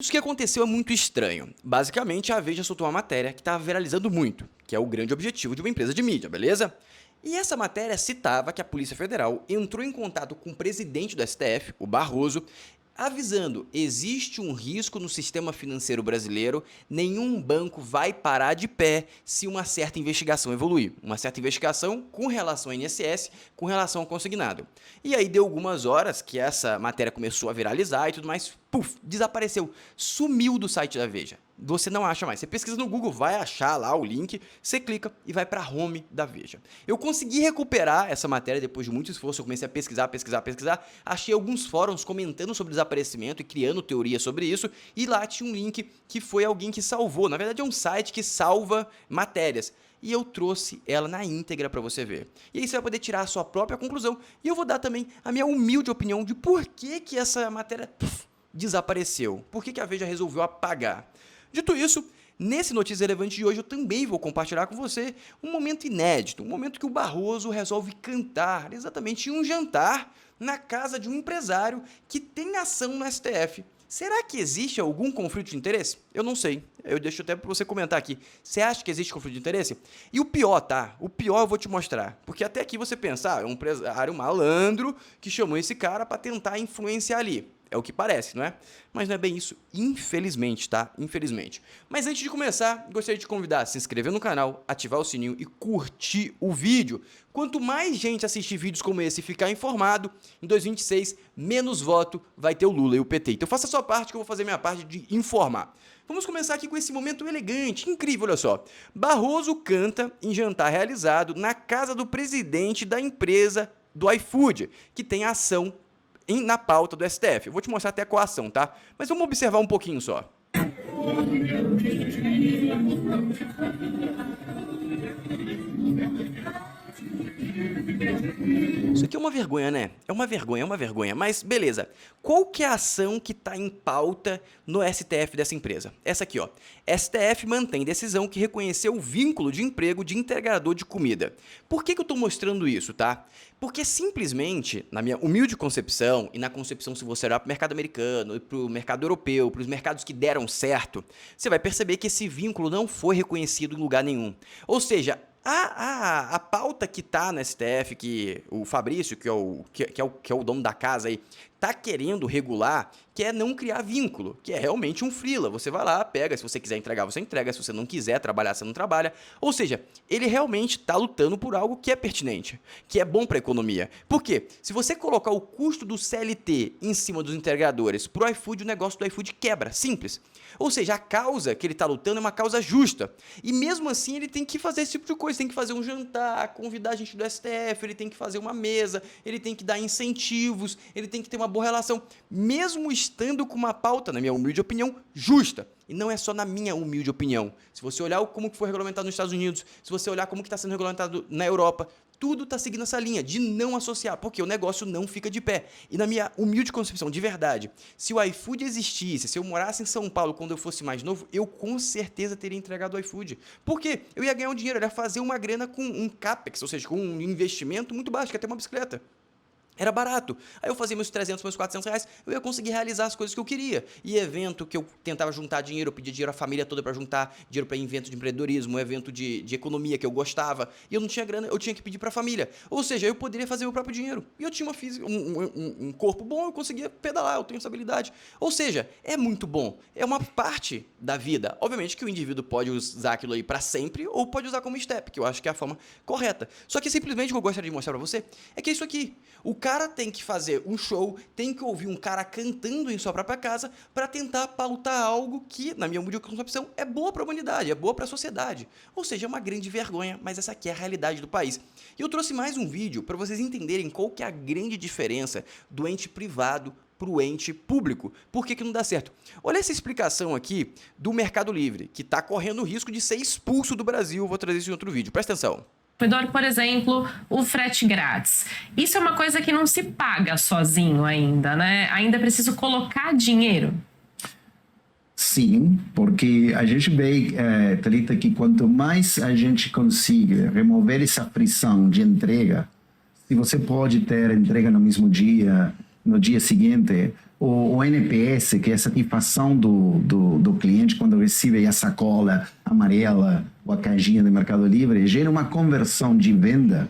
Isso que aconteceu é muito estranho. Basicamente, a Veja soltou uma matéria que estava viralizando muito, que é o grande objetivo de uma empresa de mídia, beleza? E essa matéria citava que a Polícia Federal entrou em contato com o presidente do STF, o Barroso, avisando: existe um risco no sistema financeiro brasileiro, nenhum banco vai parar de pé se uma certa investigação evoluir. Uma certa investigação com relação ao INSS, com relação ao consignado. E aí deu algumas horas que essa matéria começou a viralizar e tudo mais, puf, desapareceu, sumiu do site da Veja. Você não acha mais. Você pesquisa no Google, vai achar lá o link, você clica e vai para a home da Veja. Eu consegui recuperar essa matéria depois de muito esforço, eu comecei a pesquisar, achei alguns fóruns comentando sobre desaparecimento e criando teoria sobre isso, e lá tinha um link que foi alguém que salvou, na verdade é um site que salva matérias. E eu trouxe ela na íntegra para você ver. E aí você vai poder tirar a sua própria conclusão, e eu vou dar também a minha humilde opinião de por que essa matéria desapareceu, por que a Veja resolveu apagar. Dito isso, nesse Notícia Relevante de hoje eu também vou compartilhar com você um momento inédito, um momento que o Barroso resolve cantar exatamente em um jantar na casa de um empresário que tem ação no STF. Será que existe algum conflito de interesse? Eu não sei. Eu deixo até para você comentar aqui. Você acha que existe conflito de interesse? E o pior, tá? O pior eu vou te mostrar. Porque até aqui você pensa, é um empresário malandro que chamou esse cara para tentar influenciar ali. É o que parece, não é? Mas não é bem isso, infelizmente, tá? Infelizmente. Mas antes de começar, gostaria de te convidar a se inscrever no canal, ativar o sininho e curtir o vídeo. Quanto mais gente assistir vídeos como esse e ficar informado, em 2026, menos voto vai ter o Lula e o PT. Então faça a sua parte que eu vou fazer a minha parte de informar. Vamos começar aqui com esse momento elegante, incrível, olha só. Barroso canta em jantar realizado na casa do presidente da empresa do iFood, que tem ação na pauta do STF. Eu vou te mostrar até qual a ação, tá? Mas vamos observar um pouquinho só. Isso aqui é uma vergonha, né? É uma vergonha. Mas beleza. Qual que é a ação que está em pauta no STF dessa empresa? Essa aqui, ó. STF mantém decisão que reconheceu o vínculo de emprego de entregador de comida. Por que eu estou mostrando isso, tá? Porque simplesmente, na minha humilde concepção, e na concepção se você olhar para o mercado americano, para o mercado europeu, para os mercados que deram certo, você vai perceber que esse vínculo não foi reconhecido em lugar nenhum. Ou seja, a pauta que tá no STF, que o Fabrício, que é o dono da casa aí, tá querendo regular, que é não criar vínculo, que é realmente um freela. Você vai lá, pega, se você quiser entregar, você entrega, se você não quiser trabalhar, você não trabalha. Ou seja, ele realmente tá lutando por algo que é pertinente, que é bom para a economia. Por quê? Se você colocar o custo do CLT em cima dos entregadores pro iFood, o negócio do iFood quebra, simples. Ou seja, a causa que ele está lutando é uma causa justa. E mesmo assim ele tem que fazer esse tipo de coisa, tem que fazer um jantar, convidar a gente do STF, ele tem que fazer uma mesa, ele tem que dar incentivos, ele tem que ter uma boa relação, mesmo estando com uma pauta, na minha humilde opinião, justa. E não é só na minha humilde opinião. Se você olhar como que foi regulamentado nos Estados Unidos, se você olhar como que está sendo regulamentado na Europa, tudo está seguindo essa linha de não associar, porque o negócio não fica de pé. E na minha humilde concepção, de verdade, se o iFood existisse, se eu morasse em São Paulo quando eu fosse mais novo, eu com certeza teria entregado o iFood. Por quê? Eu ia ganhar um dinheiro, eu ia fazer uma grana com um CAPEX, ou seja, com um investimento muito baixo, que é ter uma bicicleta. Era barato. Aí eu fazia meus 300, meus 400 reais, eu ia conseguir realizar as coisas que eu queria. E evento que eu tentava juntar dinheiro, eu pedia dinheiro à família toda para juntar dinheiro para evento de empreendedorismo, evento de economia que eu gostava, e eu não tinha grana, eu tinha que pedir para a família. Ou seja, eu poderia fazer meu próprio dinheiro. E eu tinha um corpo bom, eu conseguia pedalar, eu tenho essa habilidade. Ou seja, é muito bom. É uma parte da vida. Obviamente que o indivíduo pode usar aquilo aí para sempre, ou pode usar como step, que eu acho que é a forma correta. Só que simplesmente o que eu gostaria de mostrar para você é que é isso aqui. O cara tem que fazer um show, tem que ouvir um cara cantando em sua própria casa para tentar pautar algo que, na minha humilde concepção, é boa para a humanidade, é boa para a sociedade. Ou seja, é uma grande vergonha, mas essa aqui é a realidade do país. E eu trouxe mais um vídeo para vocês entenderem qual que é a grande diferença do ente privado para o ente público. Por que não dá certo? Olha essa explicação aqui do Mercado Livre, que está correndo o risco de ser expulso do Brasil. Eu vou trazer isso em outro vídeo. Presta atenção. Por exemplo, o frete grátis. Isso é uma coisa que não se paga sozinho ainda, né? Ainda é preciso colocar dinheiro. Sim, porque a gente vê, Thalita, que quanto mais a gente consiga remover essa frição de entrega, se você pode ter entrega no mesmo dia, no dia seguinte, o NPS, que é a satisfação do cliente quando recebe a sacola amarela ou a caixinha do Mercado Livre, gera uma conversão de venda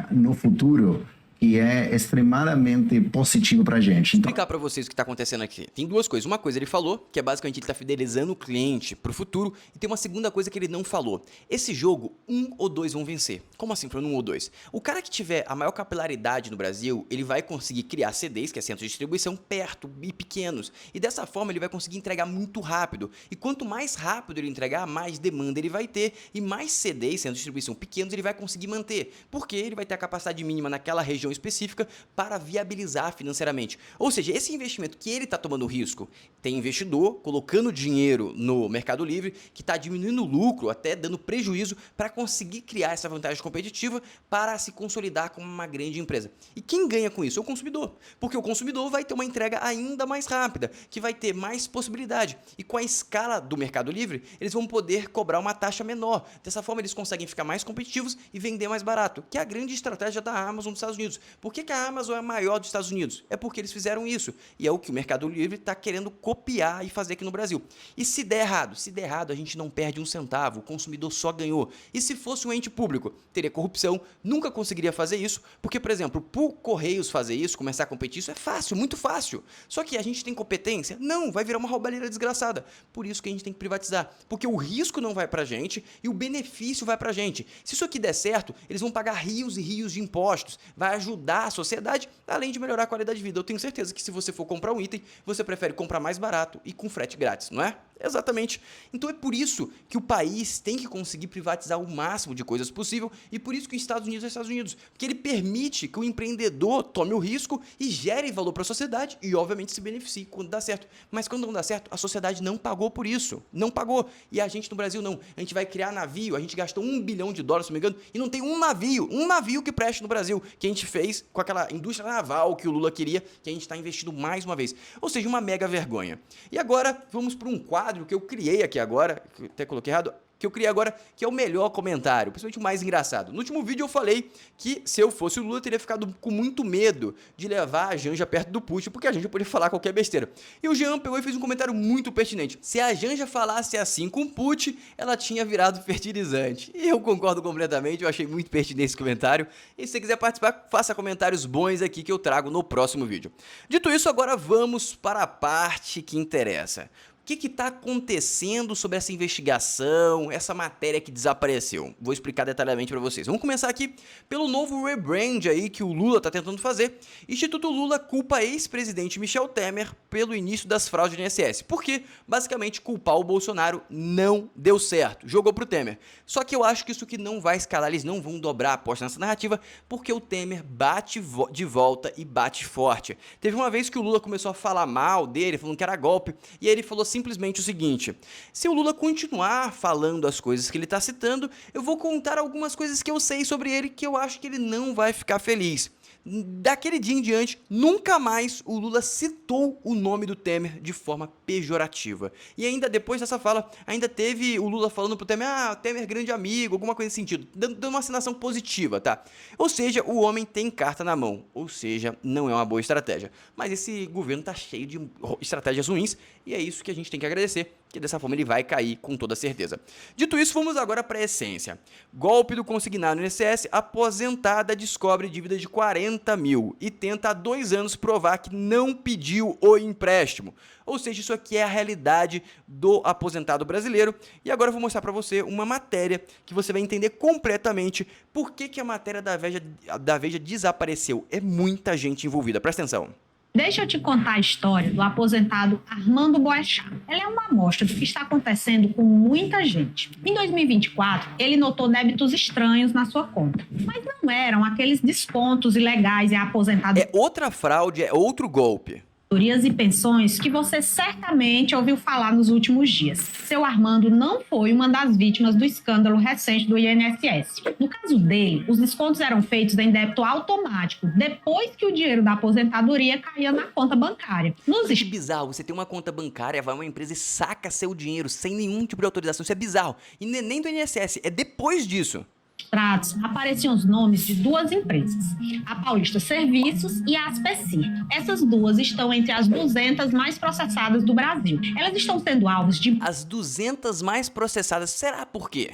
no futuro que é extremadamente positivo para a gente. Vou explicar para vocês o que está acontecendo aqui. Tem duas coisas. Uma coisa ele falou, que é basicamente ele está fidelizando o cliente para o futuro. E tem uma segunda coisa que ele não falou. Esse jogo, 1 ou 2 vão vencer. Como assim, falando 1 ou 2? O cara que tiver a maior capilaridade no Brasil, ele vai conseguir criar CDs, que é centros de distribuição, perto e pequenos. E dessa forma ele vai conseguir entregar muito rápido. E quanto mais rápido ele entregar, mais demanda ele vai ter. E mais CDs, centros de distribuição pequenos, ele vai conseguir manter. Porque ele vai ter a capacidade mínima naquela região específica para viabilizar financeiramente. Ou seja, esse investimento que ele está tomando risco, tem investidor colocando dinheiro no Mercado Livre que está diminuindo o lucro, até dando prejuízo para conseguir criar essa vantagem competitiva para se consolidar como uma grande empresa. E quem ganha com isso? É o consumidor, porque o consumidor vai ter uma entrega ainda mais rápida, que vai ter mais possibilidade. E com a escala do Mercado Livre, eles vão poder cobrar uma taxa menor. Dessa forma, eles conseguem ficar mais competitivos e vender mais barato, que é a grande estratégia da Amazon dos Estados Unidos. Por que a Amazon é a maior dos Estados Unidos? É porque eles fizeram isso. E é o que o Mercado Livre está querendo copiar e fazer aqui no Brasil. E se der errado? Se der errado, a gente não perde um centavo. O consumidor só ganhou. E se fosse um ente público? Teria corrupção. Nunca conseguiria fazer isso. Porque, por exemplo, por Correios fazer isso, começar a competir, isso é fácil, muito fácil. Só que a gente tem competência? Não, vai virar uma roubalheira desgraçada. Por isso que a gente tem que privatizar. Porque o risco não vai pra gente e o benefício vai pra gente. Se isso aqui der certo, eles vão pagar rios e rios de impostos. Vai ajudar a sociedade, além de melhorar a qualidade de vida. Eu tenho certeza que se você for comprar um item, você prefere comprar mais barato e com frete grátis, não é? Exatamente. Então é por isso que o país tem que conseguir privatizar o máximo de coisas possível e por isso que os Estados Unidos é Estados Unidos, porque ele permite que o empreendedor tome o risco e gere valor para a sociedade e obviamente se beneficie quando dá certo. Mas quando não dá certo, a sociedade não pagou por isso, não pagou. E a gente no Brasil não. A gente vai criar navio, a gente gastou $1 bilhão, se não me engano, e não tem um navio que preste no Brasil, que a gente fez com aquela indústria naval que o Lula queria, que a gente está investindo mais uma vez. Ou seja, uma mega vergonha. E agora vamos para um quadro que eu criei aqui agora, que eu até coloquei errado, que eu criei agora, que é o melhor comentário, principalmente o mais engraçado. No último vídeo eu falei que se eu fosse o Lula, eu teria ficado com muito medo de levar a Janja perto do Putin, porque a Janja poderia falar qualquer besteira. E o Jean pegou e fez um comentário muito pertinente. Se a Janja falasse assim com o Putin, ela tinha virado fertilizante. E eu concordo completamente, eu achei muito pertinente esse comentário. E se você quiser participar, faça comentários bons aqui que eu trago no próximo vídeo. Dito isso, agora vamos para a parte que interessa. O que está acontecendo sobre essa investigação, essa matéria que desapareceu? Vou explicar detalhadamente para vocês. Vamos começar aqui pelo novo rebrand aí que o Lula está tentando fazer. Instituto Lula culpa ex-presidente Michel Temer pelo início das fraudes do INSS. Porque, basicamente, culpar o Bolsonaro não deu certo. Jogou pro Temer. Só que eu acho que isso aqui não vai escalar, eles não vão dobrar a aposta nessa narrativa, porque o Temer bate de volta e bate forte. Teve uma vez que o Lula começou a falar mal dele, falando que era golpe, e aí ele falou simplesmente o seguinte: se o Lula continuar falando as coisas que ele está citando, eu vou contar algumas coisas que eu sei sobre ele que eu acho que ele não vai ficar feliz. Daquele dia em diante, nunca mais o Lula citou o nome do Temer de forma pejorativa. E ainda depois dessa fala, ainda teve o Lula falando pro Temer, Temer grande amigo, alguma coisa nesse sentido, dando uma assinação positiva, tá? Ou seja, o homem tem carta na mão, ou seja, não é uma boa estratégia. Mas esse governo tá cheio de estratégias ruins, e é isso que a gente tem que agradecer, que dessa forma ele vai cair com toda certeza. Dito isso, vamos agora para a essência. Golpe do consignado no INSS, aposentada descobre dívida de 40 mil e tenta há 2 anos provar que não pediu o empréstimo. Ou seja, isso aqui é a realidade do aposentado brasileiro. E agora eu vou mostrar para você uma matéria que você vai entender completamente por que a matéria da Veja desapareceu. É muita gente envolvida, presta atenção. Deixa eu te contar a história do aposentado Armando Boechat. Ela é uma amostra do que está acontecendo com muita gente. Em 2024, ele notou débitos estranhos na sua conta, mas não eram aqueles descontos ilegais em aposentado. É outra fraude, é outro golpe. E pensões que você certamente ouviu falar nos últimos dias. Seu Armando não foi uma das vítimas do escândalo recente do INSS. No caso dele, os descontos eram feitos em débito automático, depois que o dinheiro da aposentadoria caía na conta bancária. Isso é bizarro, você tem uma conta bancária, vai uma empresa e saca seu dinheiro sem nenhum tipo de autorização, isso é bizarro. E nem do INSS, é depois disso. extratos apareciam os nomes de duas empresas, a Paulista Serviços e a Aspecir. Essas duas estão entre as 200 mais processadas do Brasil. Elas estão sendo alvos de As 200 mais processadas, será por quê?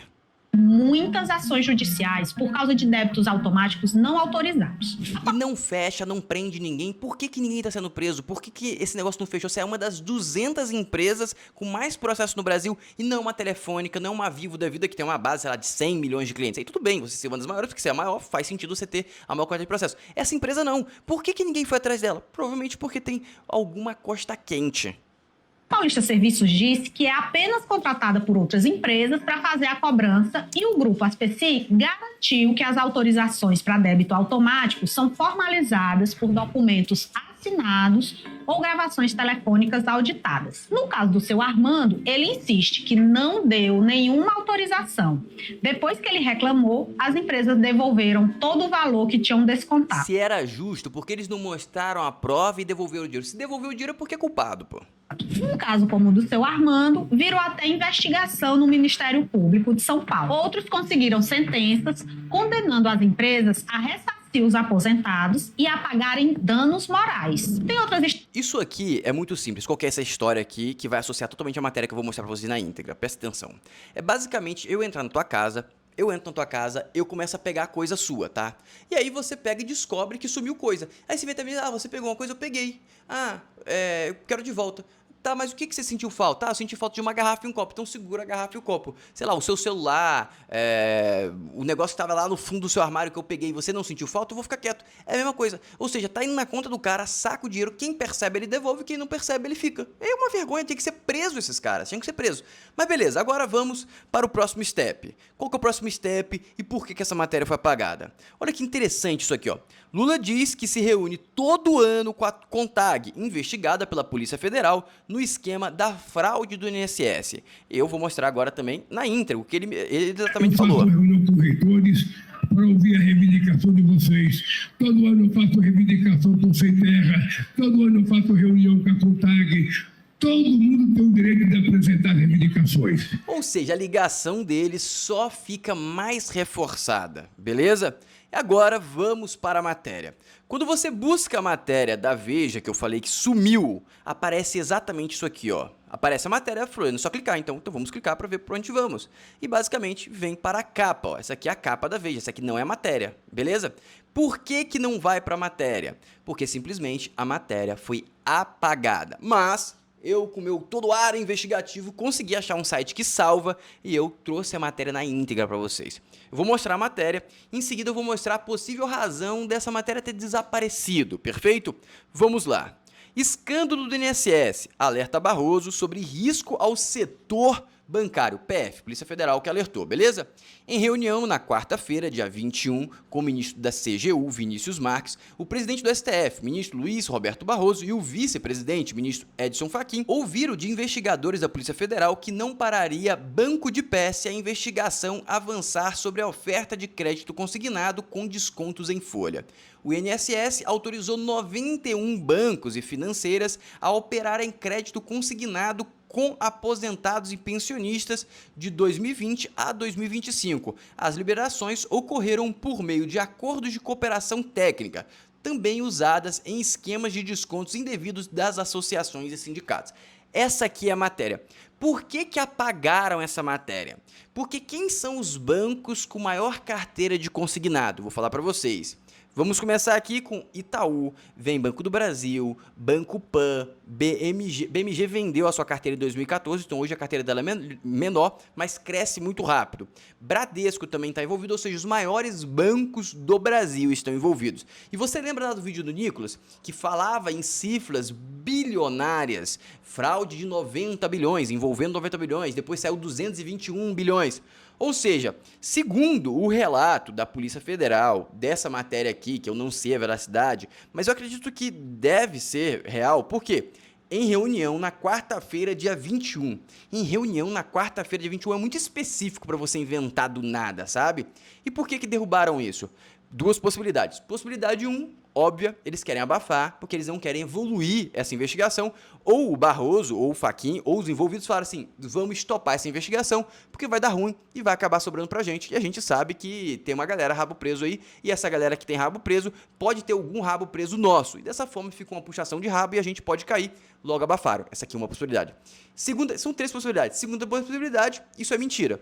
muitas ações judiciais por causa de débitos automáticos não autorizados. E não fecha, não prende ninguém. Por que que ninguém está sendo preso? Por que que esse negócio não fechou? Você é uma das 200 empresas com mais processo no Brasil e não uma Telefônica, não uma Vivo da vida que tem uma base, sei lá, de 100 milhões de clientes. Aí tudo bem, você ser uma das maiores, porque você é a maior, faz sentido você ter a maior quantidade de processo. Essa empresa não. Por que que ninguém foi atrás dela? Provavelmente porque tem alguma costa quente. Paulista Serviços disse que é apenas contratada por outras empresas para fazer a cobrança e o grupo Aspecir garantiu que as autorizações para débito automático são formalizadas por documentos assinados ou gravações telefônicas auditadas. No caso do seu Armando, ele insiste que não deu nenhuma autorização. Depois que ele reclamou, as empresas devolveram todo o valor que tinham descontado. Se era justo, por que eles não mostraram a prova e devolveram o dinheiro? Se devolveu o dinheiro é porque é culpado, pô. Um caso como o do seu Armando virou até investigação no Ministério Público de São Paulo. Outros conseguiram sentenças condenando as empresas a ressarcir os aposentados e a pagarem danos morais. Tem outras Isso aqui é muito simples. Qual que é essa história aqui que vai associar totalmente a matéria que eu vou mostrar pra vocês na íntegra? Presta atenção. É basicamente eu entrar na tua casa, eu começo a pegar coisa sua, tá? E aí você pega e descobre que sumiu coisa. Aí você vem também, você pegou uma coisa, eu peguei. Eu quero de volta. Tá, mas o que você sentiu falta? Eu senti falta de uma garrafa e um copo. Então segura a garrafa e o copo. Sei lá, o seu celular, o negócio que tava lá no fundo do seu armário que eu peguei e você não sentiu falta, eu vou ficar quieto. É a mesma coisa. Ou seja, tá indo na conta do cara, saca o dinheiro, quem percebe ele devolve, quem não percebe ele fica. É uma vergonha, tem que ser preso esses caras, tinha que ser preso. Mas beleza, agora vamos para o próximo step. Qual que é o próximo step e por que essa matéria foi apagada? Olha que interessante isso aqui, ó. Lula diz que se reúne todo ano com a CONTAG, investigada pela Polícia Federal, no esquema da fraude do INSS. Eu vou mostrar agora também na íntegra o que ele exatamente falou. Eu faço reunião com reitores para ouvir a reivindicação de vocês. Todo ano eu faço reivindicação com o Sem Terra, todo ano eu faço reunião com a CONTAG. Todo mundo tem o direito de apresentar reivindicações. Ou seja, a ligação dele só fica mais reforçada, beleza? Agora vamos para a matéria. Quando você busca a matéria da Veja, que eu falei que sumiu, aparece exatamente isso aqui, ó. Aparece a matéria, falou, é só clicar, então vamos clicar para ver por onde vamos. E basicamente vem para a capa, ó. Essa aqui é a capa da Veja, essa aqui não é a matéria, beleza? Por que que não vai para a matéria? Porque simplesmente a matéria foi apagada. Mas eu, com meu todo ar investigativo, consegui achar um site que salva e eu trouxe a matéria na íntegra para vocês. Eu vou mostrar a matéria, em seguida eu vou mostrar a possível razão dessa matéria ter desaparecido, perfeito? Vamos lá. Escândalo do INSS, alerta Barroso sobre risco ao setor bancário, PF, Polícia Federal, que alertou, beleza? Em reunião na quarta-feira, dia 21, com o ministro da CGU, Vinícius Marques, o presidente do STF, ministro Luiz Roberto Barroso, e o vice-presidente, ministro Edson Fachin, ouviram de investigadores da Polícia Federal que não pararia banco de pé se a investigação avançar sobre a oferta de crédito consignado com descontos em folha. O INSS autorizou 91 bancos e financeiras a operarem crédito consignado com aposentados e pensionistas de 2020 a 2025. As liberações ocorreram por meio de acordos de cooperação técnica, também usadas em esquemas de descontos indevidos das associações e sindicatos. Essa aqui é a matéria. Por que que apagaram essa matéria? Porque quem são os bancos com maior carteira de consignado? Vou falar para vocês. Vamos começar aqui com Itaú, vem Banco do Brasil, Banco Pan, BMG. BMG vendeu a sua carteira em 2014, então hoje a carteira dela é menor, mas cresce muito rápido. Bradesco também está envolvido, ou seja, os maiores bancos do Brasil estão envolvidos. E você lembra lá do vídeo do Nicolas, que falava em cifras bilionárias, fraude de 90 bilhões, envolvendo 90 bilhões, depois saiu 221 bilhões. Ou seja, segundo o relato da Polícia Federal, dessa matéria aqui, que eu não sei a veracidade, mas eu acredito que deve ser real, por quê? Em reunião na quarta-feira, dia 21. Em reunião na quarta-feira, dia 21 é muito específico para você inventar do nada, sabe? E por que que derrubaram isso? Duas possibilidades. Possibilidade 1, óbvia, eles querem abafar, porque eles não querem evoluir essa investigação, ou o Barroso, ou o Fachin, ou os envolvidos falaram assim, vamos estopar essa investigação, porque vai dar ruim e vai acabar sobrando pra gente, e a gente sabe que tem uma galera rabo preso aí, e essa galera que tem rabo preso pode ter algum rabo preso nosso, e dessa forma fica uma puxação de rabo e a gente pode cair, logo abafaram. Essa aqui é uma possibilidade. Segunda, são 3 possibilidades. Segunda possibilidade, isso é mentira.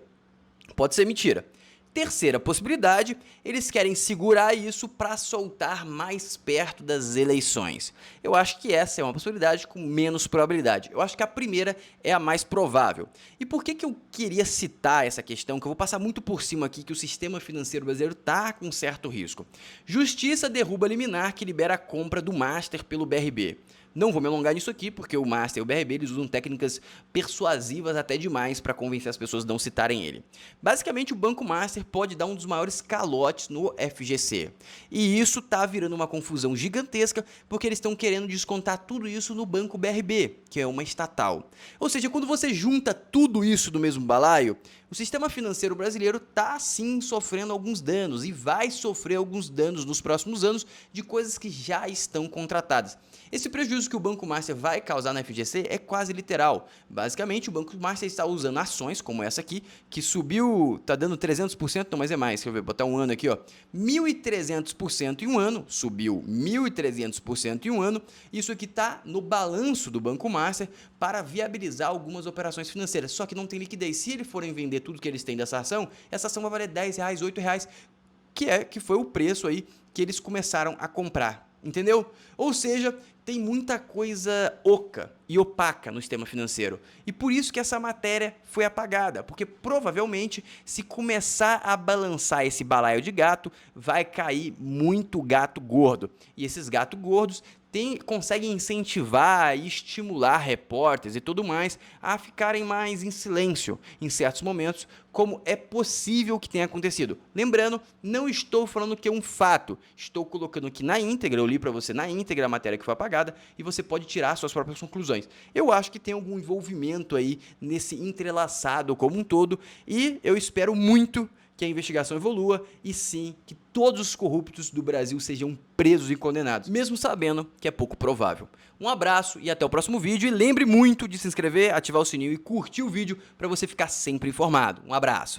Pode ser mentira. Terceira possibilidade, eles querem segurar isso para soltar mais perto das eleições. Eu acho que essa é uma possibilidade com menos probabilidade. Eu acho que a primeira é a mais provável. E por que eu queria citar essa questão, que eu vou passar muito por cima aqui, que o sistema financeiro brasileiro está com certo risco. Justiça derruba liminar que libera a compra do Master pelo BRB. Não vou me alongar nisso aqui, porque o Master e o BRB eles usam técnicas persuasivas até demais para convencer as pessoas a não citarem ele. Basicamente, o Banco Master pode dar um dos maiores calotes no FGC. E isso tá virando uma confusão gigantesca, porque eles estão querendo descontar tudo isso no Banco BRB, que é uma estatal. Ou seja, quando você junta tudo isso no mesmo balaio, o sistema financeiro brasileiro está sim sofrendo alguns danos e vai sofrer alguns danos nos próximos anos de coisas que já estão contratadas. Esse prejuízo que o Banco Master vai causar na FGC é quase literal. Basicamente, o Banco Master está usando ações como essa aqui, que subiu, tá dando 300%, não, mas é mais, deixa eu ver, botar um ano aqui, ó, 1.300% em um ano, subiu 1.300% em um ano, isso aqui tá no balanço do Banco Master para viabilizar algumas operações financeiras, só que não tem liquidez. Se eles forem vender tudo que eles têm dessa ação, essa ação vai valer R$10, R$8, que foi o preço aí que eles começaram a comprar. Entendeu? Ou seja, tem muita coisa oca e opaca no sistema financeiro. E por isso que essa matéria foi apagada. Porque provavelmente, se começar a balançar esse balaio de gato, vai cair muito gato gordo. E esses gatos gordos conseguem incentivar e estimular repórteres e tudo mais a ficarem mais em silêncio em certos momentos, como é possível que tenha acontecido. Lembrando, não estou falando que é um fato, estou colocando aqui na íntegra, eu li para você na íntegra a matéria que foi apagada e você pode tirar suas próprias conclusões. Eu acho que tem algum envolvimento aí nesse entrelaçado como um todo e eu espero muito que a investigação evolua e sim que todos os corruptos do Brasil sejam presos e condenados, mesmo sabendo que é pouco provável. Um abraço e até o próximo vídeo e lembre muito de se inscrever, ativar o sininho e curtir o vídeo para você ficar sempre informado. Um abraço!